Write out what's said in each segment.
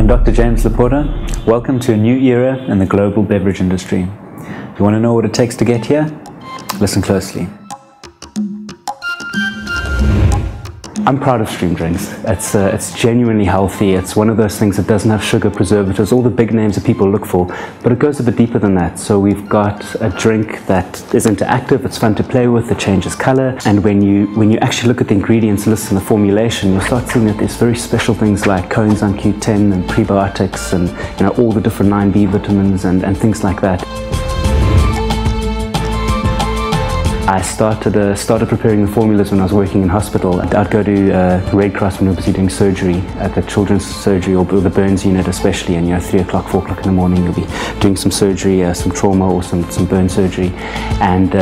I'm Dr. James Laporta. Welcome to a new era in the global beverage industry. You want to know what it takes to get here? Listen closely. I'm proud of Stream Drinks. It's genuinely healthy. It's one of those things that doesn't have sugar, preservatives, all the big names that people look for, but it goes a bit deeper than that. So we've got a drink that is interactive, it's fun to play with, it changes color, and when you actually look at the ingredients list and the formulation, you'll start seeing that there's very special things like coenzyme Q10 and prebiotics and all the different 9B vitamins and things like that. I started preparing the formulas when I was working in hospital. I'd go to Red Cross when we were busy doing surgery at the children's surgery or the burns unit especially, and 3 o'clock, 4 o'clock in the morning you'll be doing some surgery, some trauma or some burn surgery, and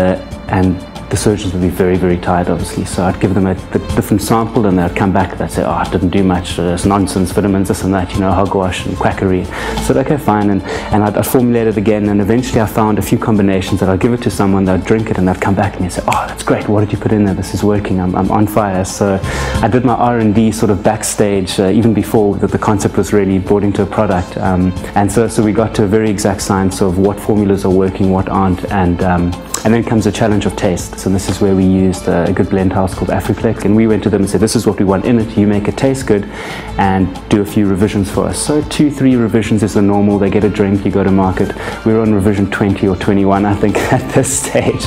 the surgeons would be very, very tired obviously, so I'd give them a different sample and they'd come back, they'd say, oh, it didn't do much, it's nonsense, vitamins, this and that, hogwash and quackery. So okay, fine, and I'd formulate it again, and eventually I found a few combinations that I'd give it to someone, they'd drink it and they'd come back to me and say, oh, that's great, what did you put in there, this is working, I'm on fire. So I did my R&D sort of backstage, even before the concept was really brought into a product, and so we got to a very exact science of what formulas are working, what aren't, and then comes the challenge of taste. So this is where we used a good blend house called Afriplex, and we went to them and said, this is what we want in it, you make it taste good and do a few revisions for us. So 2-3 revisions is the normal, they get a drink, you go to market. We were on revision 20 or 21 I think at this stage.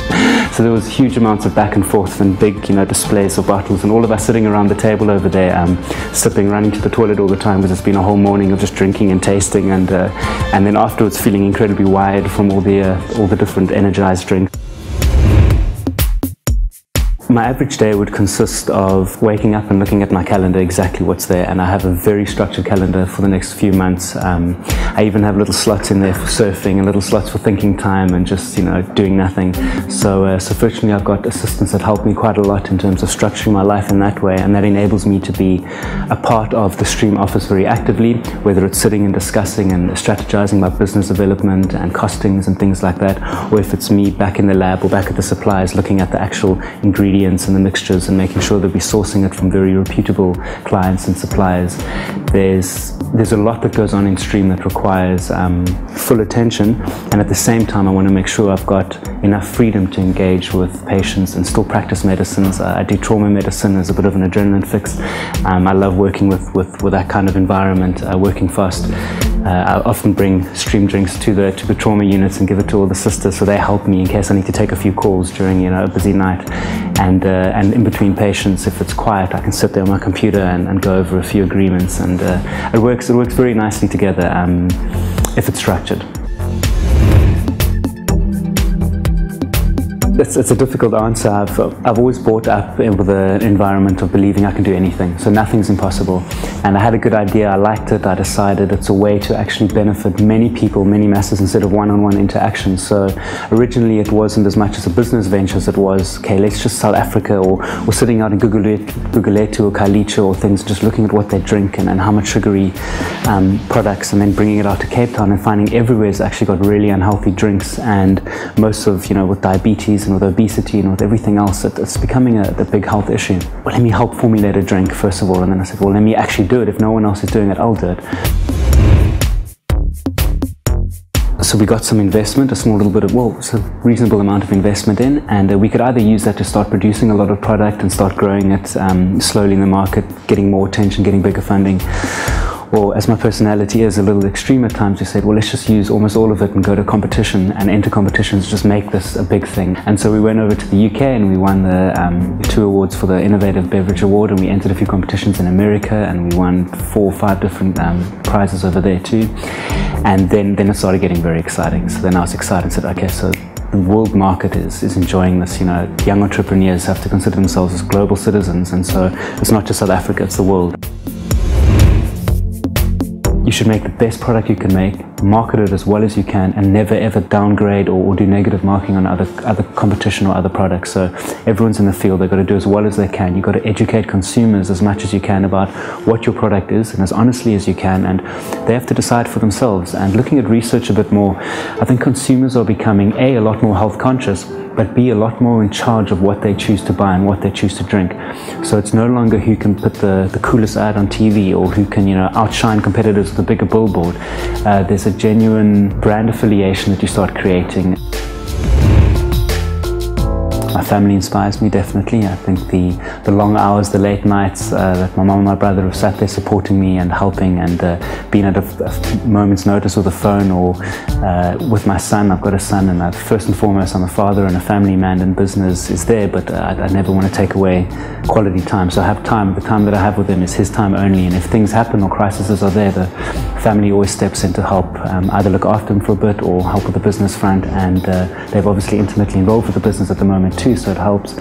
So there was huge amounts of back and forth and big displays of bottles, and all of us sitting around the table over there sipping, running to the toilet all the time because it's been a whole morning of just drinking and tasting, and then afterwards feeling incredibly wired from all the different energized drinks. My average day would consist of waking up and looking at my calendar, exactly what's there, and I have a very structured calendar for the next few months. I even have little slots in there for surfing and little slots for thinking time and just doing nothing. So fortunately I've got assistants that help me quite a lot in terms of structuring my life in that way, and that enables me to be a part of the Stream office very actively, whether it's sitting and discussing and strategizing my business development and costings and things like that, or if it's me back in the lab or back at the suppliers looking at the actual ingredients and the mixtures and making sure that we're sourcing it from very reputable clients and suppliers. There's a lot that goes on in Stream that requires full attention, and at the same time I want to make sure I've got enough freedom to engage with patients and still practice medicines. I do trauma medicine as a bit of an adrenaline fix. I love working with that kind of environment, working fast. I often bring Stream drinks to the trauma units and give it to all the sisters so they help me in case I need to take a few calls during a busy night. And in between patients, if it's quiet, I can sit there on my computer and go over a few agreements, and it works very nicely together if it's structured. It's a difficult answer. I've always brought up with the environment of believing I can do anything, so nothing's impossible. And I had a good idea, I liked it, I decided it's a way to actually benefit many people, many masses, instead of one-on-one interaction. So originally it wasn't as much as a business venture as it was, okay, let's just sell Africa, or sitting out in Guguletu or Kalicha or things, just looking at what they drink and how much sugary products, and then bringing it out to Cape Town and finding everywhere's actually got really unhealthy drinks, and most of, with diabetes and with obesity and with everything else, it's becoming a big health issue. Well, let me help formulate a drink first of all, and then I said, well, let me actually do it. If no one else is doing it, I'll do it. So we got some investment, a small little bit of, it's a reasonable amount of investment in, and we could either use that to start producing a lot of product and start growing it slowly in the market, getting more attention, getting bigger funding. Or, as my personality is a little extreme at times, we said, well, let's just use almost all of it and go to competition and enter competitions, just make this a big thing. And so we went over to the UK and we won the 2 awards for the Innovative Beverage Award, and we entered a few competitions in America, and we won 4 or 5 different prizes over there too. And then it started getting very exciting. So then I was excited and said, okay, so the world market is enjoying this. Young entrepreneurs have to consider themselves as global citizens, and so it's not just South Africa, it's the world. You should make the best product you can make, market it as well as you can, and never ever downgrade or do negative marketing on other competition or other products. So everyone's in the field, they've got to do as well as they can. You've got to educate consumers as much as you can about what your product is, and as honestly as you can, and they have to decide for themselves. And looking at research a bit more, I think consumers are becoming a lot more health conscious, but be a lot more in charge of what they choose to buy and what they choose to drink. So it's no longer who can put the coolest ad on TV or who can, outshine competitors with a bigger billboard. There's a genuine brand affiliation that you start creating. My family inspires me, definitely. I think the long hours, the late nights that my mom and my brother have sat there supporting me and helping, and being at a moment's notice with a phone, or with my son. I've got a son, and first and foremost I'm a father and a family man, and business is there, but I never want to take away quality time. So I have time. The time that I have with him is his time only, and if things happen or crises are there, the family always steps in to help, either look after him for a bit or help with the business front, and they're obviously intimately involved with the business at the moment too, so it helps.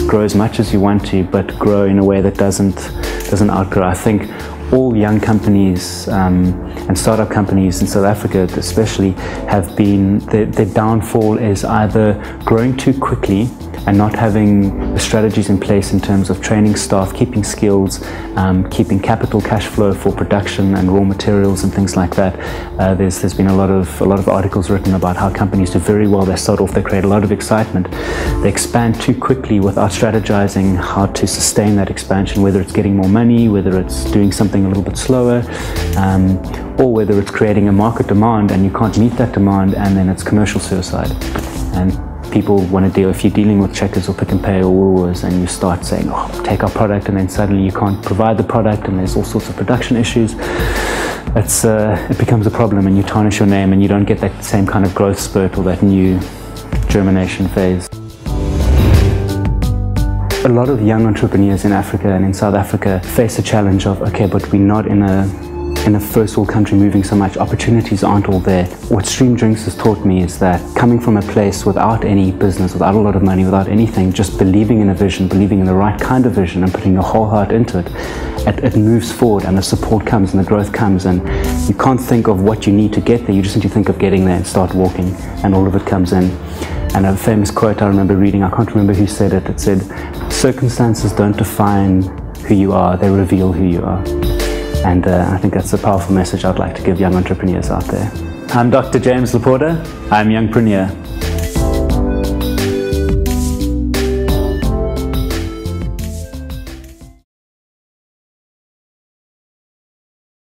Grow as much as you want to, but grow in a way that doesn't outgrow. I think all young companies and startup companies in South Africa especially have been, their downfall is either growing too quickly and not having the strategies in place in terms of training staff, keeping skills, keeping capital cash flow for production and raw materials and things like that. There's been a lot of articles written about how companies do very well. They start off, they create a lot of excitement. They expand too quickly without strategizing how to sustain that expansion, whether it's getting more money, whether it's doing something a little bit slower, or whether it's creating a market demand and you can't meet that demand, and then it's commercial suicide. And people want to deal, if you're dealing with Checkers or Pick n Pay or Woolworths and you start saying, oh, take our product, and then suddenly you can't provide the product and there's all sorts of production issues, it becomes a problem, and you tarnish your name and you don't get that same kind of growth spurt or that new germination phase. A lot of young entrepreneurs in Africa and in South Africa face a challenge of, okay, but we're not in a first world country moving so much, opportunities aren't all there. What Stream Drinks has taught me is that coming from a place without any business, without a lot of money, without anything, just believing in a vision, believing in the right kind of vision and putting your whole heart into it, it moves forward, and the support comes and the growth comes, and you can't think of what you need to get there, you just need to think of getting there and start walking, and all of it comes in. And a famous quote I remember reading, I can't remember who said it, it said, circumstances don't define who you are, they reveal who you are. And I think that's a powerful message I'd like to give young entrepreneurs out there. I'm Dr. James Laporta. I'm Youngpreneur.